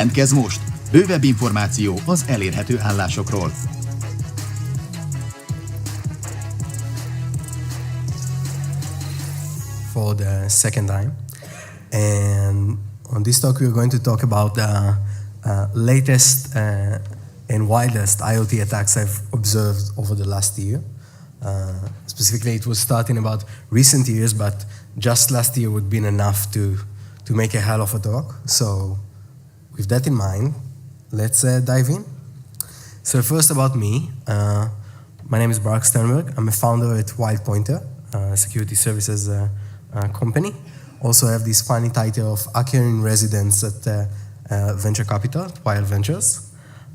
Jelentkezz most! Bővebb információ az elérhető állásokról. For the second time, and on this talk we're going to talk about the latest and wildest IoT attacks I've observed over the last year. Specifically, it was starting about recent years, but just last year would have been enough to make a hell of a talk. So with that in mind, let's dive in. So first about me, my name is Barak Sternberg. I'm a founder at WildPointer, a security services company. Also have this funny title of hacker in residence at venture capital, Wild Ventures.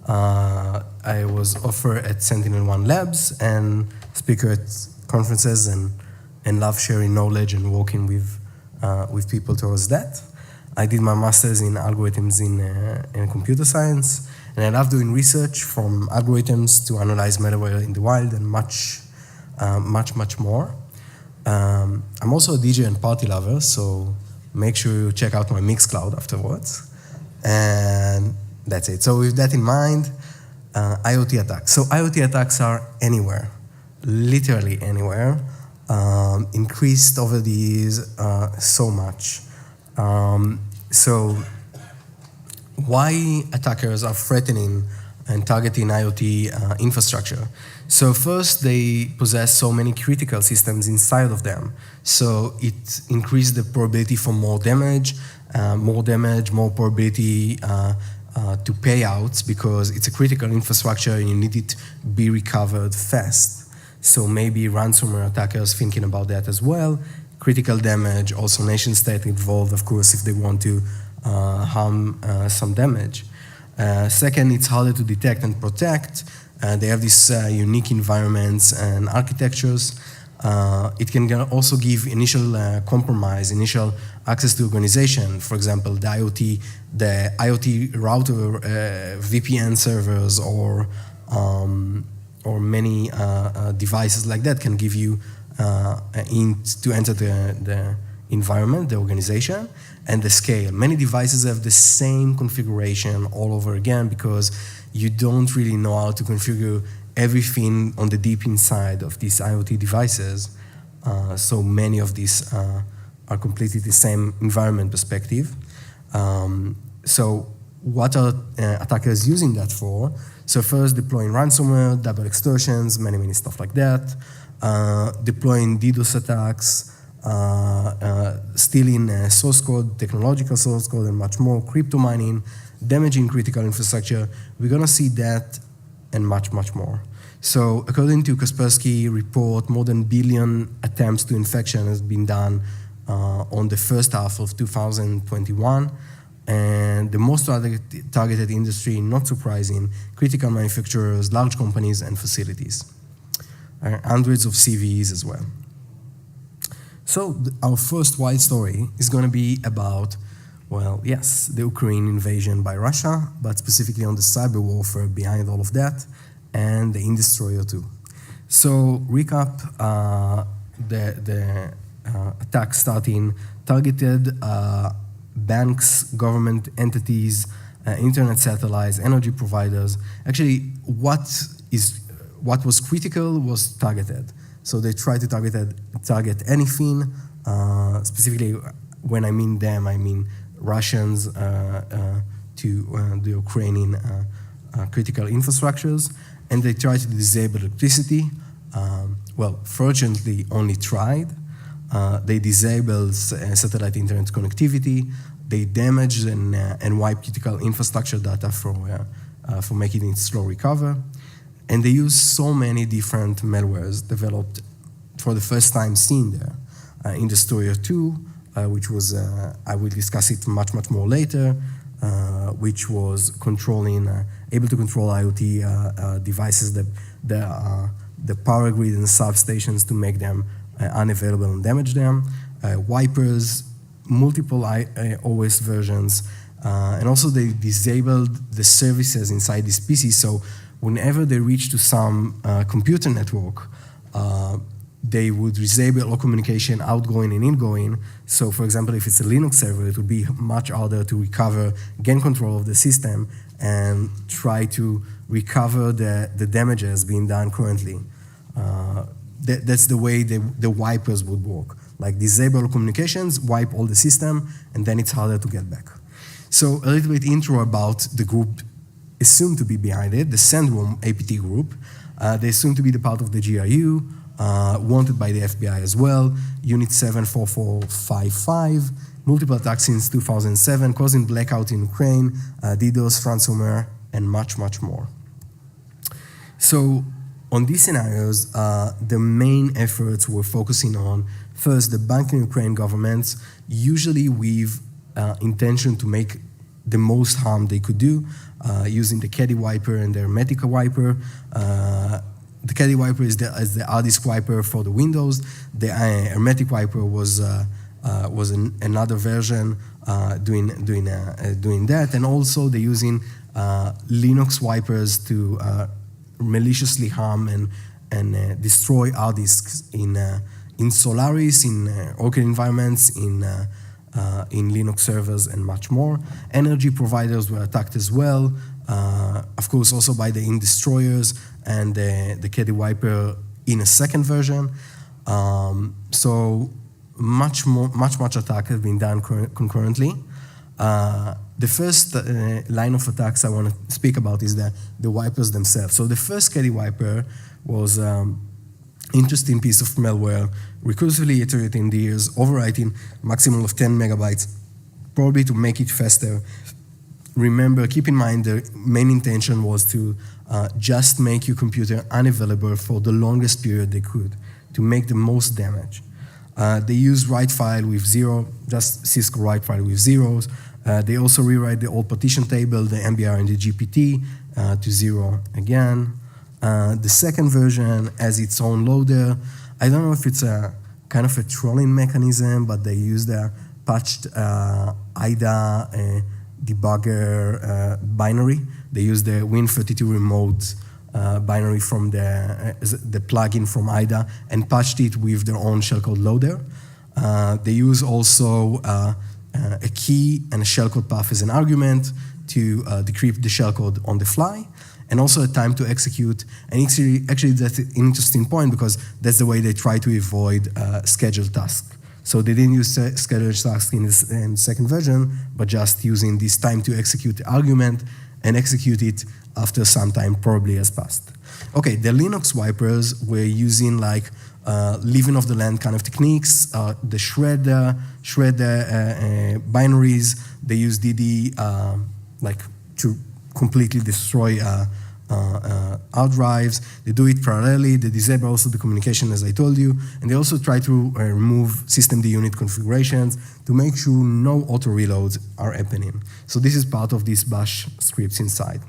I was offered at Sentinel-1 Labs and speaker at conferences and love sharing knowledge and working with people towards that. I did my master's in algorithms in computer science, and I love doing research from algorithms to analyze malware in the wild and much more. I'm also a DJ and party lover, so make sure you check out my Mixcloud afterwards. And that's it. So with that in mind, IoT attacks. So IoT attacks are anywhere, literally anywhere. Increased over the years so much. So why attackers are threatening and targeting IoT infrastructure? So first, they possess so many critical systems inside of them. So it increases the probability for more damage, more probability to payouts, because it's a critical infrastructure and you need it to be recovered fast. So maybe ransomware attackers thinking about that as well. Critical damage, also nation state involved, of course, if they want to harm some damage. Second, it's harder to detect and protect. They have these unique environments and architectures. It can also give initial compromise, initial access to organization. For example, the IoT router, VPN servers, or many devices like that can give you to enter the environment, the organization, and the scale. Many devices have the same configuration all over again because you don't really know how to configure everything on the deep inside of these IoT devices. So many of these are completely the same environment perspective. So what are attackers using that for? So first, deploying ransomware, double extortions, many stuff like that. Deploying DDoS attacks, stealing source code, technological source code, and much more, crypto mining, damaging critical infrastructure. We're going to see that and much more. So according to Kaspersky report, more than 1 billion attempts to infection has been done on the first half of 2021. And the most targeted industry, not surprising, critical manufacturers, large companies, and facilities. Hundreds of CVEs as well. So our first wild story is going to be about, well, yes, the Ukrainian invasion by Russia, but specifically on the cyber warfare behind all of that, and the industry too. So recap, the attack starting targeted banks, government entities, internet satellites, energy providers. Actually, what was critical was targeted. So they tried to target anything. Specifically, when I mean them, I mean Russians to the Ukrainian critical infrastructures, and they tried to disable electricity. Well, fortunately, only tried. They disabled satellite internet connectivity. They damaged and wiped critical infrastructure data for making it slow recover. And they used so many different malwares developed for the first time seen there. In the story 2, which was, I will discuss it much more later, which was able to control IoT devices, the power grid and substations to make them unavailable and damage them, wipers, multiple OS versions, and also they disabled the services inside this PC. So whenever they reach to some computer network, they would disable all communication outgoing and ingoing. So for example, if it's a Linux server, it would be much harder to recover, gain control of the system, and try to recover the damages being done currently. That's the way the wipers would work. Like disable all communications, wipe all the system, and then it's harder to get back. So a little bit intro about the group assumed to be behind it, the Sandworm APT group. They assumed to be the part of the GRU, wanted by the FBI as well, Unit 74455, multiple attacks since 2007, causing blackout in Ukraine, DDoS, ransomware, and much, much more. So on these scenarios, the main efforts were focusing on, first, the bank and Ukraine governments, usually with intention to make the most harm they could do, using the Caddy wiper and the Hermetica wiper. The Caddy wiper is the hard disk wiper for the Windows. The Hermetic wiper was another version doing that, and also they're using Linux wipers to maliciously harm and destroy hard disks in Solaris, in Oracle environments, in Linux servers, and much more. Energy providers were attacked as well, of course also by the destroyers and the Caddy wiper in a second version. So much attack has been done concurrently. The first line of attacks I want to speak about is the wipers themselves. So the first Caddy wiper was interesting piece of malware, recursively iterating the years, overwriting maximum of 10 megabytes, probably to make it faster. Remember, keep in mind the main intention was to just make your computer unavailable for the longest period they could, to make the most damage. They use write file with zero, just Cisco write file with zeros. They also rewrite the old partition table, the MBR and the GPT to zero again. The second version has its own loader. I don't know if it's a kind of a trolling mechanism, but they use the patched IDA debugger binary. They use the Win32 remote binary from the plugin from IDA and patched it with their own shellcode loader. They use also a key and a shellcode path as an argument to decrypt the shellcode on the fly, and also a time to execute. And actually that's an interesting point, because that's the way they try to avoid scheduled tasks. So they didn't use scheduled tasks in the second version, but just using this time to execute the argument and execute it after some time probably has passed. Okay, the Linux wipers were using like leaving off the land kind of techniques, the shredder binaries. They use DD like to completely destroy hard drives. They do it parallelly. They disable also the communication, as I told you, and they also try to remove systemd unit configurations to make sure no auto reloads are happening. So this is part of these bash scripts inside.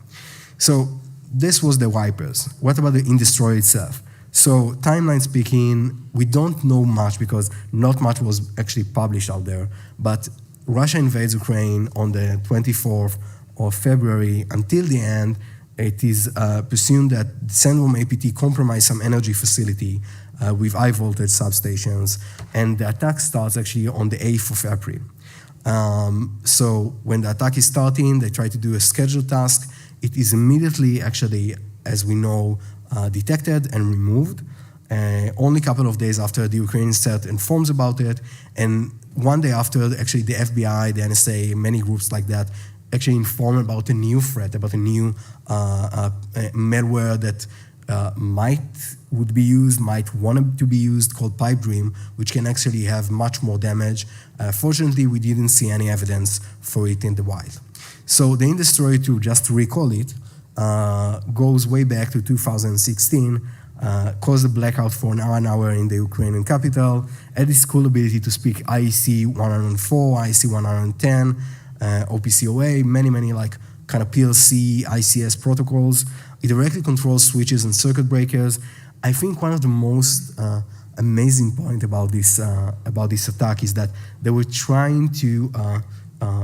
So this was the wipers. What about the destroyer itself? So timeline speaking, we don't know much because not much was actually published out there, but Russia invades Ukraine on the 24th of February. Until the end, it is presumed that Sandworm APT compromised some energy facility with high voltage substations, and the attack starts actually on the 8th of April. So when the attack is starting, they try to do a scheduled task. It is immediately, actually, as we know, detected and removed. Only a couple of days after the Ukrainian state informs about it, and one day after, actually the FBI, the NSA, many groups like that, actually inform about a new threat, about a new malware that might want to be used, called Pipe Dream, which can actually have much more damage. Fortunately, we didn't see any evidence for it in the wild. So the industry, to just recall it, goes way back to 2016, caused a blackout for an hour in the Ukrainian capital, had this cool ability to speak IEC 104, IEC 110, OPCOA, many like kind of PLC, ICS protocols. It directly controls switches and circuit breakers. I think one of the most amazing point about this attack is that they were trying to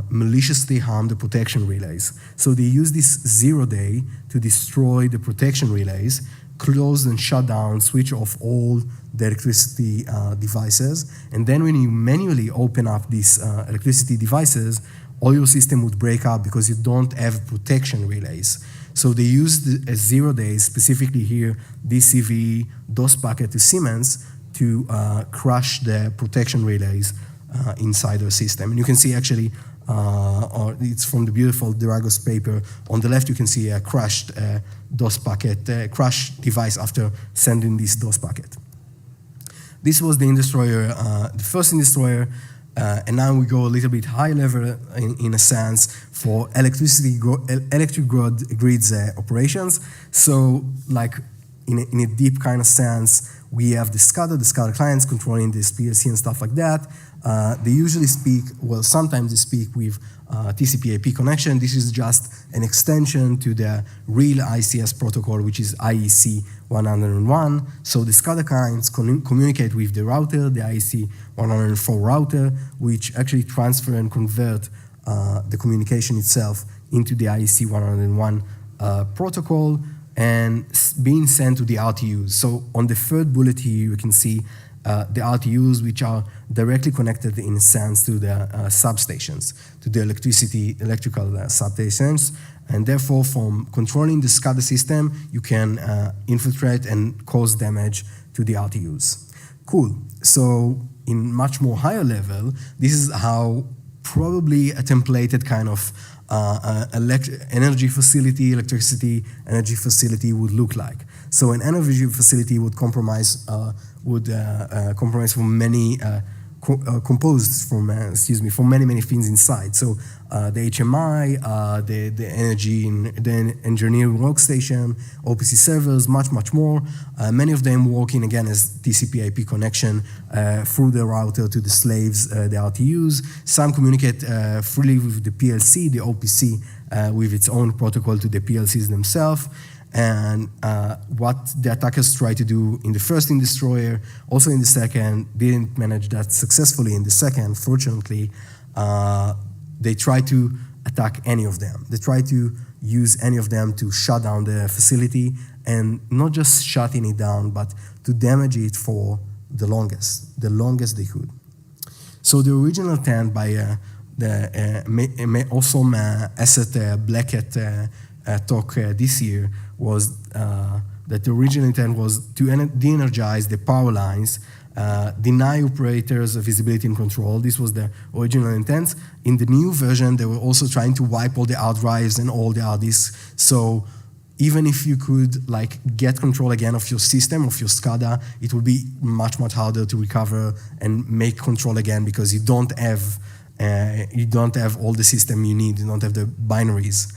maliciously harm the protection relays. So they used this 0 day to destroy the protection relays close and shut down, switch off all the electricity devices. And then when you manually open up these electricity devices, all your system would break up because you don't have protection relays. So they used a 0 days, specifically here, DCV, DOS packet to Siemens, to crush the protection relays inside their system. And you can see actually, it's from the beautiful Dragos paper. On the left, you can see a crushed DOS packet, crushed device after sending this DOS packet. This was the Indestroyer, the first Indestroyer, and now we go a little bit high level in a sense for electric grids operations. So like in a deep kind of sense, we have the SCADA clients controlling this PLC and stuff like that. They usually speak, well, sometimes they speak with TCP/IP connection. This is just an extension to the real ICS protocol, which is IEC 101. So the SCADA clients communicate with the router, the IEC 104 router, which actually transfer and convert the communication itself into the IEC 101 protocol and being sent to the RTUs. So on the third bullet here, you can see the RTUs, which are directly connected in a sense to the substations, to the electrical substations. And therefore, from controlling the SCADA system, you can infiltrate and cause damage to the RTUs. Cool. So in much more higher level, this is how probably a templated kind of electricity facility would look like. So an energy facility would compromise from many composed from many things inside. So the HMI, the energy, the engineering workstation, OPC servers, much more. Many of them working again as TCP/IP connection through the router to the slaves, the RTUs. Some communicate freely with the PLC, the OPC, with its own protocol to the PLCs themselves. And what the attackers tried to do in the first Indestroyer, also in the second, didn't manage that successfully in the second, fortunately. They tried to attack any of them. They tried to use any of them to shut down the facility, and not just shutting it down, but to damage it for the longest they could. So the original intent by the awesome asset blackout talk this year was that the original intent was to de-energize the power lines, deny operators visibility and control. This was the original intent. In the new version, they were also trying to wipe all the hard drives and all the hard disks. So even if you could like get control again of your system, of your SCADA, it would be much harder to recover and make control again because you don't have all the system you need. You don't have the binaries.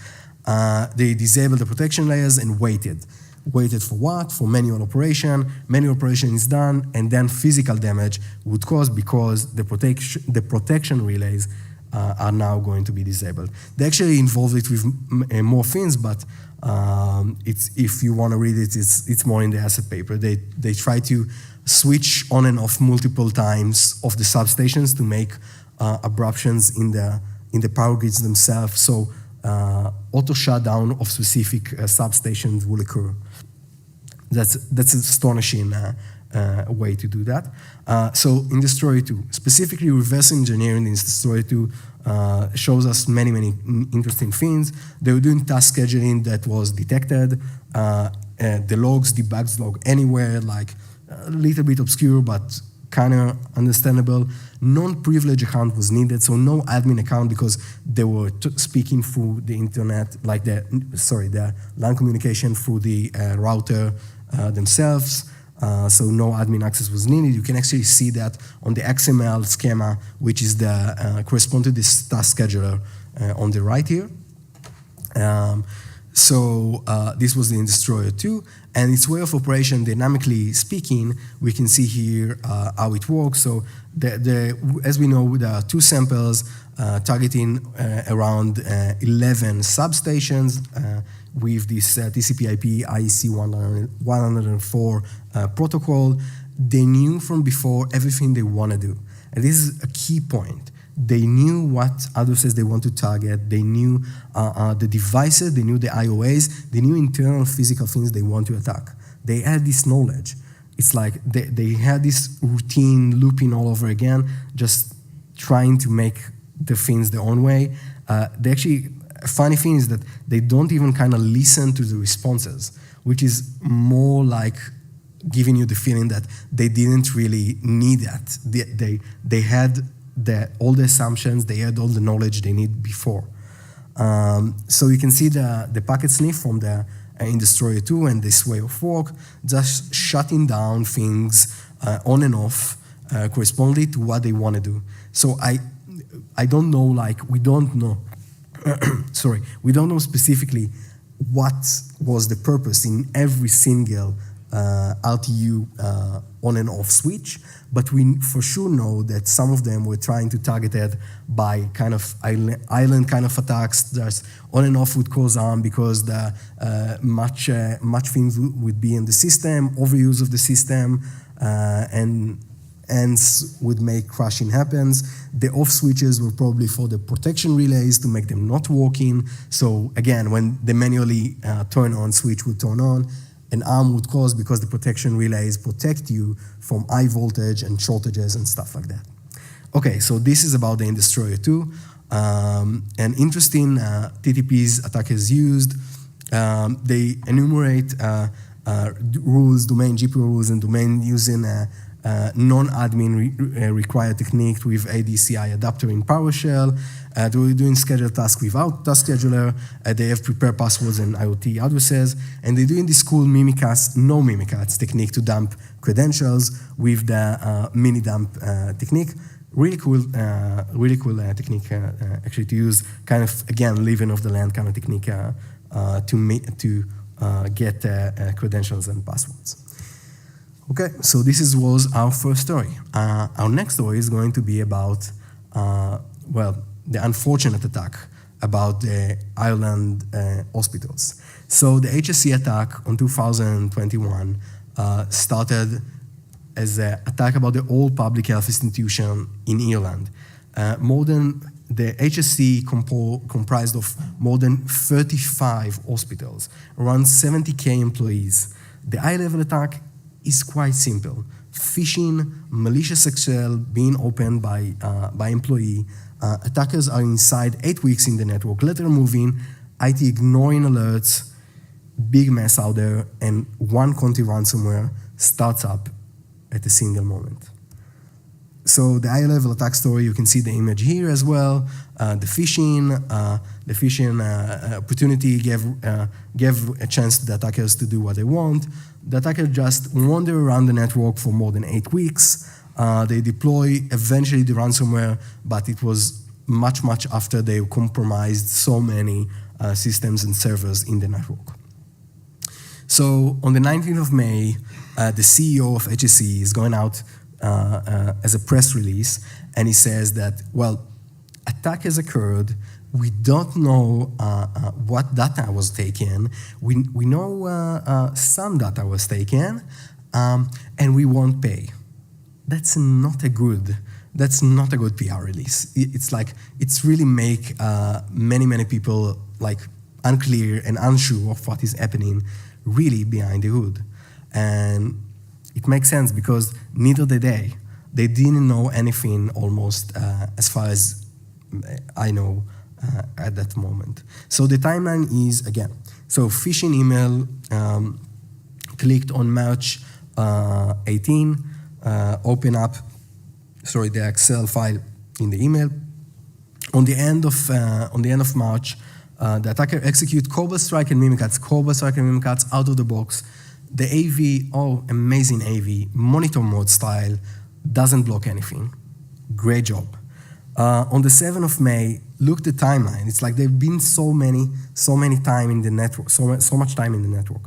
They disabled the protection layers and waited. Waited for what? For manual operation. Manual operation is done, and then physical damage would cause because the protection relays are now going to be disabled. They actually involved it with more things, but it's, if you want to read it, it's more in the asset paper. They try to switch on and off multiple times of the substations to make abruptions in the power grids themselves. So auto shutdown of specific substations will occur. That's an astonishing way to do that. So in the story 2, specifically reverse engineering in the story 2 shows us many interesting things. They were doing task scheduling that was detected. The logs, debugs log anywhere, like a little bit obscure, but kind of understandable. Non-privileged account was needed, so no admin account because they were speaking through the internet, like the LAN communication through the router themselves. So no admin access was needed. You can actually see that on the XML schema, which is the correspond to this task scheduler on the right here. So this was the Indestroyer 2, and its way of operation, dynamically speaking, we can see here how it works. So as we know, there are 2 samples targeting around 11 substations with this TCP/IP IEC 104 protocol. They knew from before everything they want to do, and this is a key point. They knew what addresses they want to target. They knew the devices. They knew the IOAs. They knew internal physical things they want to attack. they had this knowledge. It's like they had this routine looping all over again, just trying to make the things their own way. They actually, a funny thing is that they don't even kind of listen to the responses, which is more like giving you the feeling that they didn't really need that. They had all the assumptions, they had all the knowledge they need before. So you can see the packet sniff from the in Destroyer 2 and this way of work, just shutting down things on and off correspondingly to what they want to do. So I don't know, like we don't know, sorry, we don't know specifically what was the purpose in every single RTU on and off switch, but we for sure know that some of them were trying to target it by kind of island kind of attacks. There's on and off would cause harm because the much things would be in the system, overuse of the system, and hence would make crashing happens. The off switches were probably for the protection relays to make them not working. So again, when the manually turn on switch would turn on, an harm would cause because the protection relays protect you from high voltage and shortages and stuff like that. Okay, so this is about the Destroyer 2. An interesting TTPs attackers used. They enumerate rules, domain GPU rules, and domain using non-admin required technique with ADCI adapter in PowerShell. They were doing scheduled tasks without task scheduler. They have prepared passwords and IoT addresses, and they're doing this cool Mimikatz, no Mimikatz technique to dump credentials with the mini dump technique. Really cool technique actually to use, kind of again living off the land kind of technique to get credentials and passwords. Okay, so this was our first story. Our next story is going to be about, the unfortunate attack about the Ireland hospitals. So the HSE attack on 2021 started as an attack about the old public health institution in Ireland. The HSE comprised of more than 35 hospitals, around 70,000 employees. The high-level attack is quite simple. Phishing, malicious Excel being opened by employee. Attackers are inside 8 weeks in the network, lateral moving, IT ignoring alerts, big mess out there, and one Conti-ransomware starts up at a single moment. So the high-level attack story, you can see the image here as well. The phishing opportunity gave a chance to the attackers to do what they want. The attacker just wander around the network for more than 8 weeks. They deploy eventually the ransomware, but it was much after they compromised so many systems and servers in the network. So on the 19th of May, the CEO of HSE is going out as a press release, and he says that, well, attack has occurred. We don't know what data was taken. We know some data was taken, and we won't pay. That's not a good PR release. It's really make many people like unclear and unsure of what is happening really behind the hood. And it makes sense because neither did they. They didn't know anything almost as far as I know at that moment. So the timeline is, again, so phishing email clicked on March 18, open up, the Excel file in the email. On the end of March, the attacker execute Cobalt Strike and Mimikatz out of the box. The AV, amazing AV, monitor mode style, doesn't block anything. Great job. On the 7th of May, look the timeline. It's like there've been so many time in the network, so much time in the network.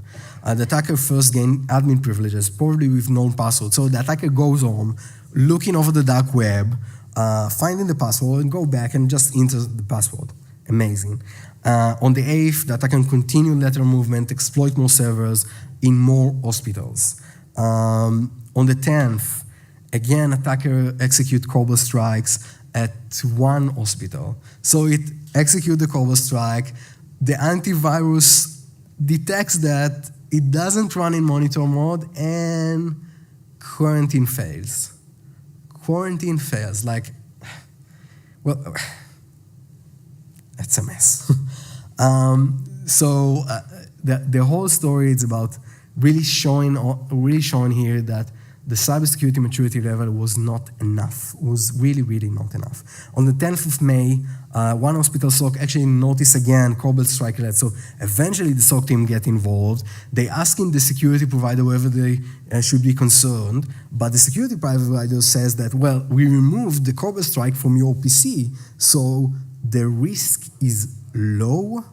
The attacker first gained admin privileges, probably with known password. So the attacker goes home, looking over the dark web, finding the password, and go back and just enter the password. Amazing. On the 8th, the attacker continued lateral movement, exploit more servers in more hospitals. On the 10th, again, attacker execute Cobalt strikes at one hospital. So it executes the Cobalt strike. The antivirus detects that it doesn't run in monitor mode, and quarantine fails. Quarantine fails, like, well, it's a mess. The whole story is about really showing here that the cybersecurity maturity level was not enough, was really, really not enough. On the 10th of May, one hospital SOC actually noticed again Cobalt strike alert. So eventually the SOC team get involved. They asking the security provider whether they should be concerned, but the security provider says that, well, we removed the Cobalt strike from your PC, so the risk is low.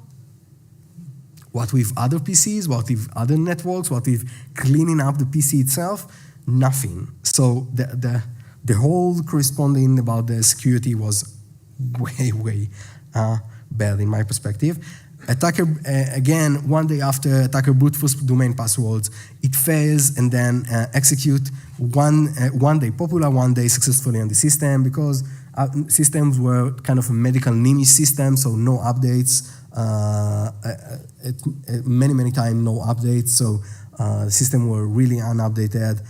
What with other PCs, what with other networks, what with cleaning up the PC itself? Nothing. So the whole corresponding about the security was way bad in my perspective. Attacker, again, one day after attacker brute force domain passwords, it fails and then execute one day popular, one day successfully on the system, because systems were kind of a medical NIMI system, so no updates, many times no updates, so the system were really unupdated,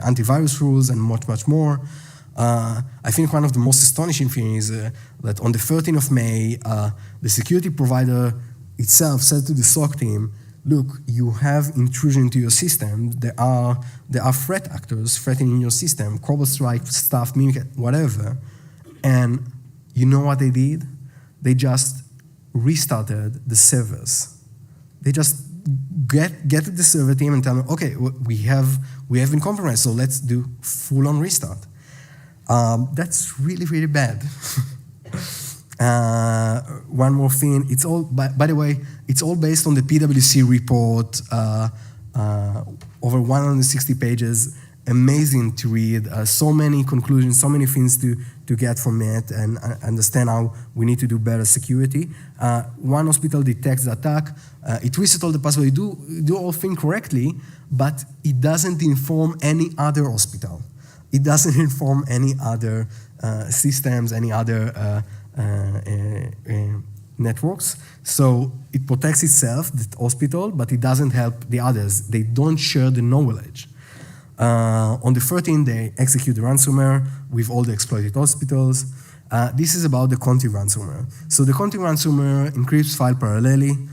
antivirus rules and much more. I think one of the most astonishing things is that on the 13th of May, the security provider itself said to the SOC team, look, you have intrusion into your system. There are threat actors threatening your system, Cobalt strike, stuff, mimic, whatever. And you know what they did? They just restarted the servers. They just get to the server team and tell them, okay, we have been compromised, so let's do full-on restart. That's really bad. One more thing, it's all, by the way, it's all based on the PwC report, over 160 pages, amazing to read, so many conclusions, so many things to get from it and understand how we need to do better security. One hospital detects the attack, it resets all the password, do all things correctly, but it doesn't inform any other hospital. It doesn't inform any other systems, any other networks. So it protects itself, the hospital, but it doesn't help the others. They don't share the knowledge. On the 13th, they execute the ransomware with all the exploited hospitals. This is about the Conti-ransomware. So the Conti-ransomware encrypts file parallelly.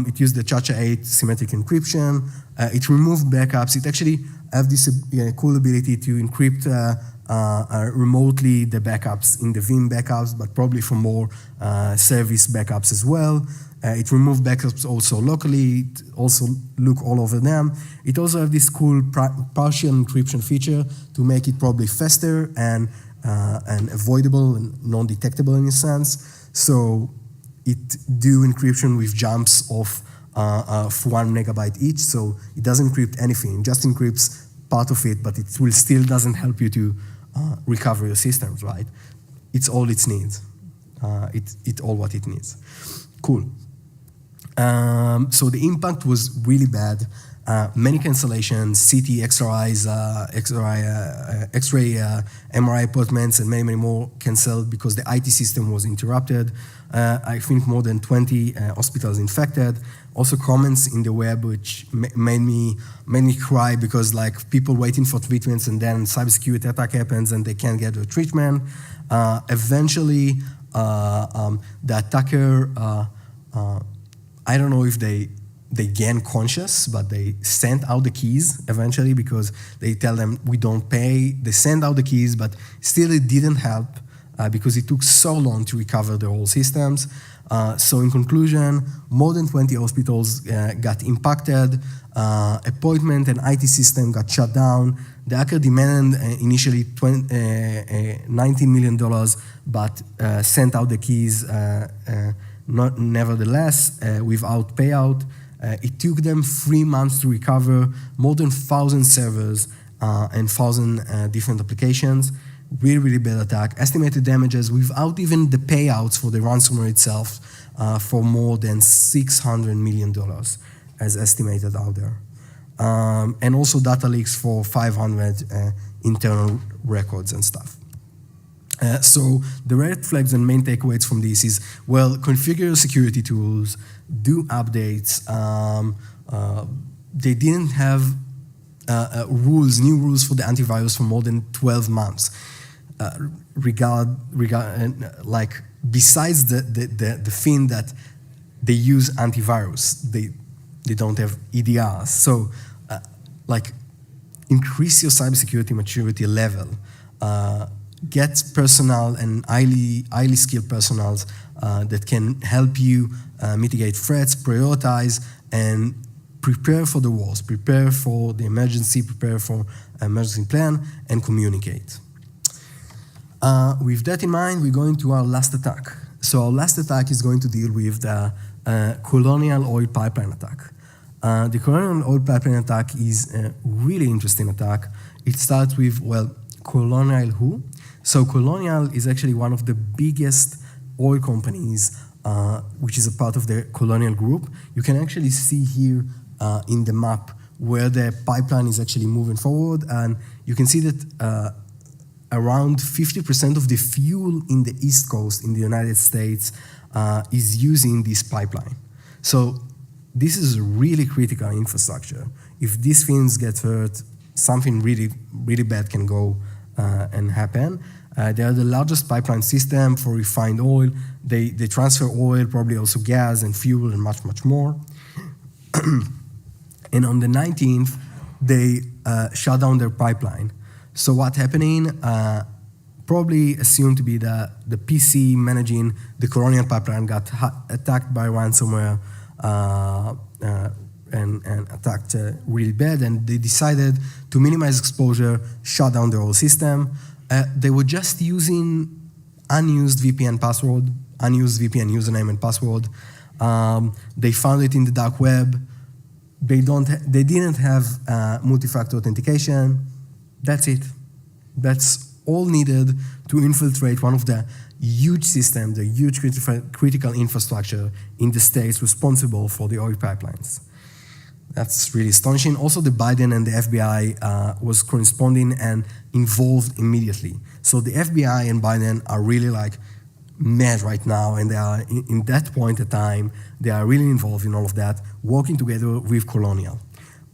It used the CHA-8 symmetric encryption. It removed backups. It actually have this cool ability to encrypt remotely the backups in the Vim backups, but probably for more service backups as well. It removed backups also locally. It also look all over them. It also have this cool partial encryption feature to make it probably faster and avoidable and non-detectable in a sense. So it do encryption with jumps of 1 megabyte each, so it doesn't encrypt anything, it just encrypts part of it, but it will still doesn't help you to recover your systems, right? It's all it needs. It's all what it needs. Cool. So the impact was really bad. Many cancellations, CT, XRIs, X-ray, MRI appointments, and many more canceled because the IT system was interrupted. I think more than 20 hospitals infected. Also comments in the web which made me cry because like people waiting for treatments and then cybersecurity attack happens and they can't get the treatment. Eventually, the attacker, I don't know if they gain conscious, but they sent out the keys eventually because they tell them we don't pay. They sent out the keys, but still it didn't help because it took so long to recover the whole systems. So in conclusion, more than 20 hospitals got impacted. Appointment and IT system got shut down. The hacker demanded initially $19 million, but sent out the keys nevertheless without payout. It took them 3 months to recover more than 1,000 servers and 1,000 different applications. Really bad attack. Estimated damages without even the payouts for the ransomware itself for more than $600 million as estimated out there. And also data leaks for 500 internal records and stuff. So the red flags and main takeaways from this is, well, configure your security tools, do updates. They didn't have new rules for the antivirus for more than 12 months. Like besides the thing that they use antivirus, they don't have EDRs. So like increase your cybersecurity maturity level. Get personnel and highly skilled personnel that can help you mitigate threats, prioritize, and prepare for the worst, prepare for the emergency, prepare for emergency plan, and communicate. With that in mind, we're going to our last attack. So our last attack is going to deal with the Colonial Oil Pipeline Attack. The Colonial Oil Pipeline Attack is a really interesting attack. It starts with, well, Colonial who? So Colonial is actually one of the biggest oil companies, which is a part of the Colonial Group. You can actually see here in the map where the pipeline is actually moving forward, and you can see that around 50% of the fuel in the East Coast in the United States is using this pipeline. So this is really critical infrastructure. If these things get hurt, something really, really bad can go and happen. They are the largest pipeline system for refined oil. They transfer oil, probably also gas and fuel and much, much more. And on the 19th, they shut down their pipeline. So what's happening? Probably assumed to be the PC managing the Colonial pipeline got attacked by ransomware and attacked really bad, and they decided to minimize exposure, shut down their whole system. They were just using unused VPN password, unused VPN username and password. They found it in the dark web. They didn't have multi-factor authentication. That's it. That's all needed to infiltrate one of the huge systems, the huge critical infrastructure in the states responsible for the oil pipelines. That's really astonishing. Also, the Biden and the FBI was corresponding and involved immediately. So the FBI and Biden are really like mad right now, and they are in that point in time, they are really involved in all of that, working together with Colonial.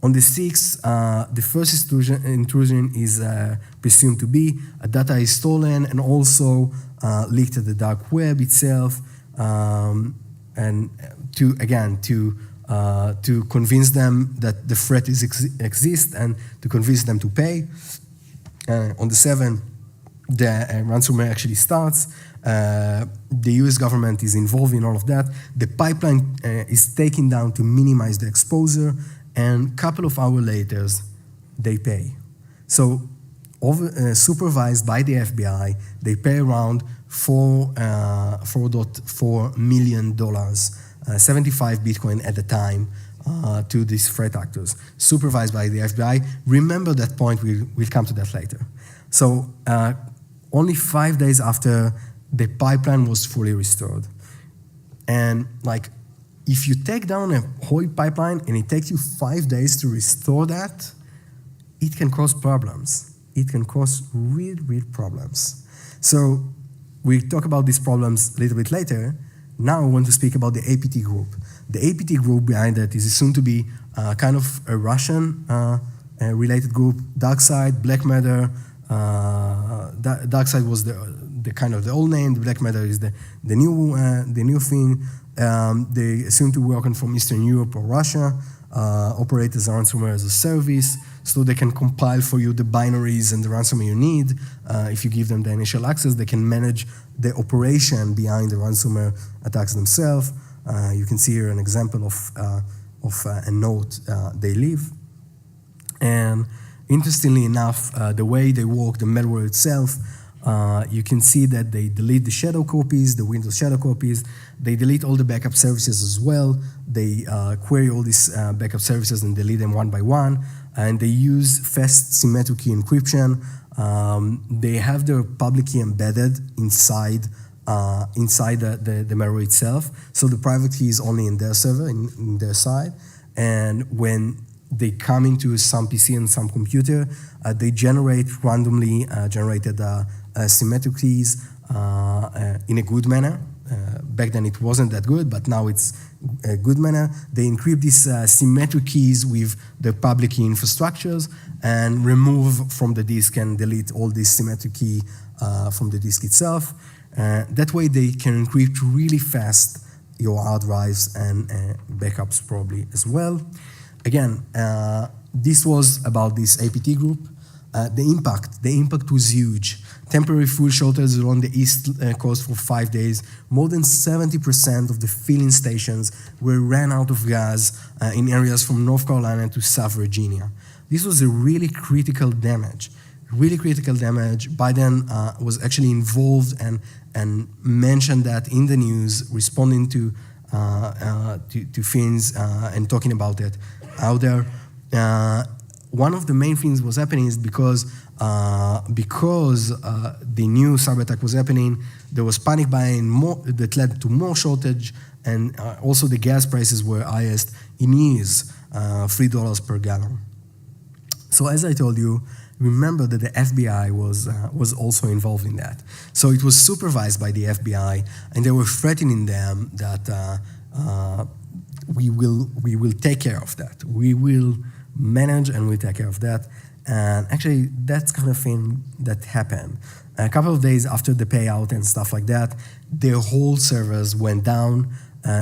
On the 6th, the first intrusion is presumed to be data is stolen and also leaked at the dark web itself, and to convince them that the threat exists and to convince them to pay. On the 7th, the ransomware actually starts. The US government is involved in all of that. The pipeline is taken down to minimize the exposure, and a couple of hours later, they pay. So, supervised by the FBI, they pay around $4.4 million, 75 Bitcoin at the time, to these threat actors, supervised by the FBI. Remember that point, we'll come to that later. So, only 5 days after, the pipeline was fully restored. And like, if you take down a whole pipeline and it takes you 5 days to restore that, it can cause problems. It can cause real problems. So we'll talk about these problems a little bit later. Now I want to speak about the APT group. The APT group behind that is assumed to be kind of a Russian related group. DARKSIDE, Black Matter. DARKSIDE was the kind of the old name. The Black Matter is the new thing. They assume to work from Eastern Europe or Russia, operate as ransomware as a service, so they can compile for you the binaries and the ransomware you need. If you give them the initial access, they can manage the operation behind the ransomware attacks themselves. You can see here an example of a node they leave. And interestingly enough, the way they work, the malware itself, you can see that they delete the shadow copies, the Windows shadow copies. They delete all the backup services as well. They query all these backup services and delete them one by one. And they use fast symmetric key encryption. They have their public key embedded inside the malware itself. So the private key is only in their server, in their side. And when they come into some PC and some computer, they generate randomly generated symmetric keys in a good manner. Back then it wasn't that good, but now it's a good manner. They encrypt these symmetric keys with the public key infrastructures and remove from the disk and delete all this symmetric key from the disk itself. That way they can encrypt really fast your hard drives and backups probably as well. Again, this was about this APT group. The impact was huge. Temporary fuel shortages along the East Coast for 5 days. More than 70% of the filling stations were ran out of gas in areas from North Carolina to South Virginia. This was a really critical damage. Biden was actually involved and mentioned that in the news, responding to things and talking about it out there. One of the main things was happening is because the new cyber attack was happening, there was panic buying that led to more shortage, and also the gas prices were highest in years, $3 per gallon. So as I told you, remember that the FBI was also involved in that. So it was supervised by the FBI, and they were threatening them that we will take care of that. We will manage and we take care of that. And actually, that's kind of thing that happened. A couple of days after the payout and stuff like that, their whole servers went down.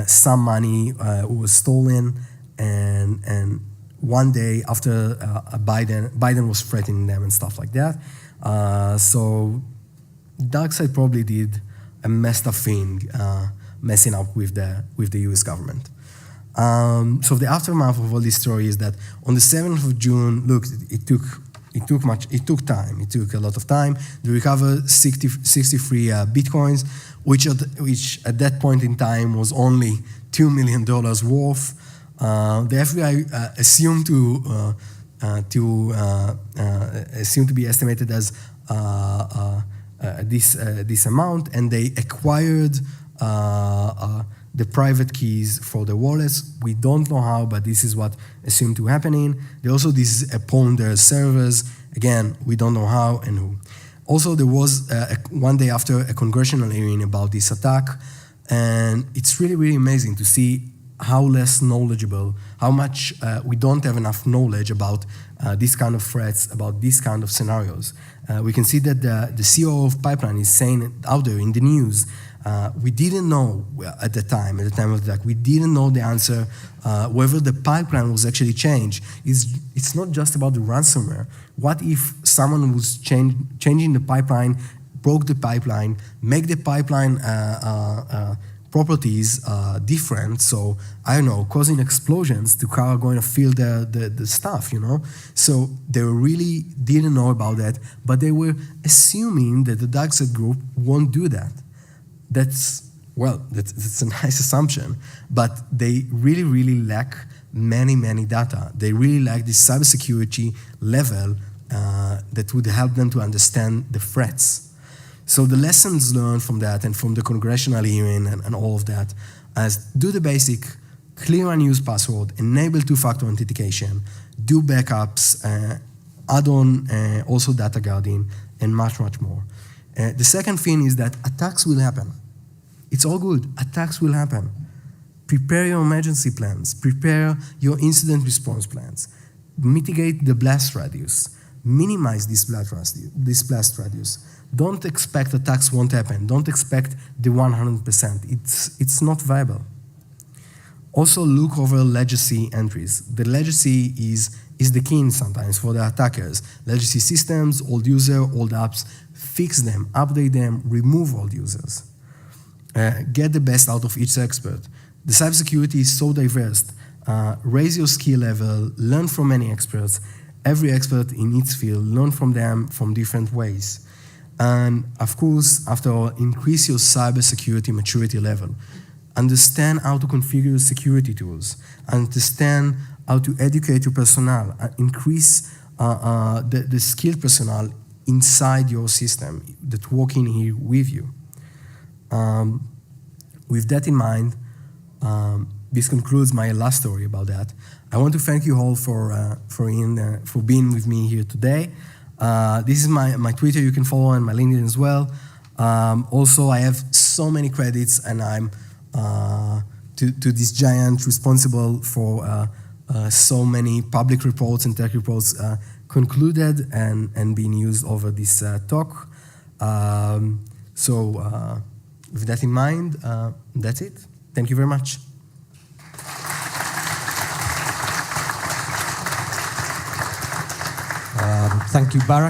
Some money was stolen, and one day after Biden was threatening them and stuff like that. So DARKSIDE probably did a messed up thing, messing up with the US government. So the aftermath of all this story is that on the 7th of June, look, it took time. It took a lot of time. They recovered 63 bitcoins, which at that point in time was only $2 million worth. The FBI assumed to be estimated as this amount, and they acquired the private keys for the wallets. We don't know how, but this is what assumed to happening. They also pawned their servers. Again, we don't know how and who. Also, there was one day after a congressional hearing about this attack, and it's really, really amazing to see how less knowledgeable, how much we don't have enough knowledge about these kind of threats, about these kind of scenarios. We can see that the CEO of Pipeline is saying out there in the news, we didn't know at the time of the attack, we didn't know the answer whether the pipeline was actually changed. It's not just about the ransomware. What if someone was changing the pipeline, broke the pipeline, make the pipeline properties different, so I don't know, causing explosions to car going to fill the stuff, you know? So they really didn't know about that, but they were assuming that the DARKSIDE group won't do that. That's a nice assumption, but they really, really lack many data. They really lack this cybersecurity level that would help them to understand the threats. So the lessons learned from that and from the congressional hearing and all of that is do the basic, clear unused password, enable two-factor authentication, do backups, add on also data guarding, and much more. The second thing is that attacks will happen. It's all good. Attacks will happen. Prepare your emergency plans. Prepare your incident response plans. Mitigate the blast radius. Minimize this blast radius. Don't expect attacks won't happen. Don't expect the 100%. It's not viable. Also look over legacy entries. The legacy is the key sometimes for the attackers. Legacy systems, old user, old apps, fix them, update them, remove old users. Get the best out of each expert. The cybersecurity is so diverse. Raise your skill level, learn from many experts. Every expert in each field, learn from them from different ways. And of course, after all, increase your cybersecurity maturity level. Understand how to configure your security tools. Understand how to educate your personnel. Increase the skilled personnel inside your system that working here with you. With that in mind, this concludes my last story about that. I want to thank you all for being with me here today. This is my Twitter you can follow, and my LinkedIn as well. Also, I have so many credits, and I'm to this giant responsible for so many public reports and tech reports concluded and being used over this talk. With that in mind, that's it. Thank you very much. Thank you, Barak.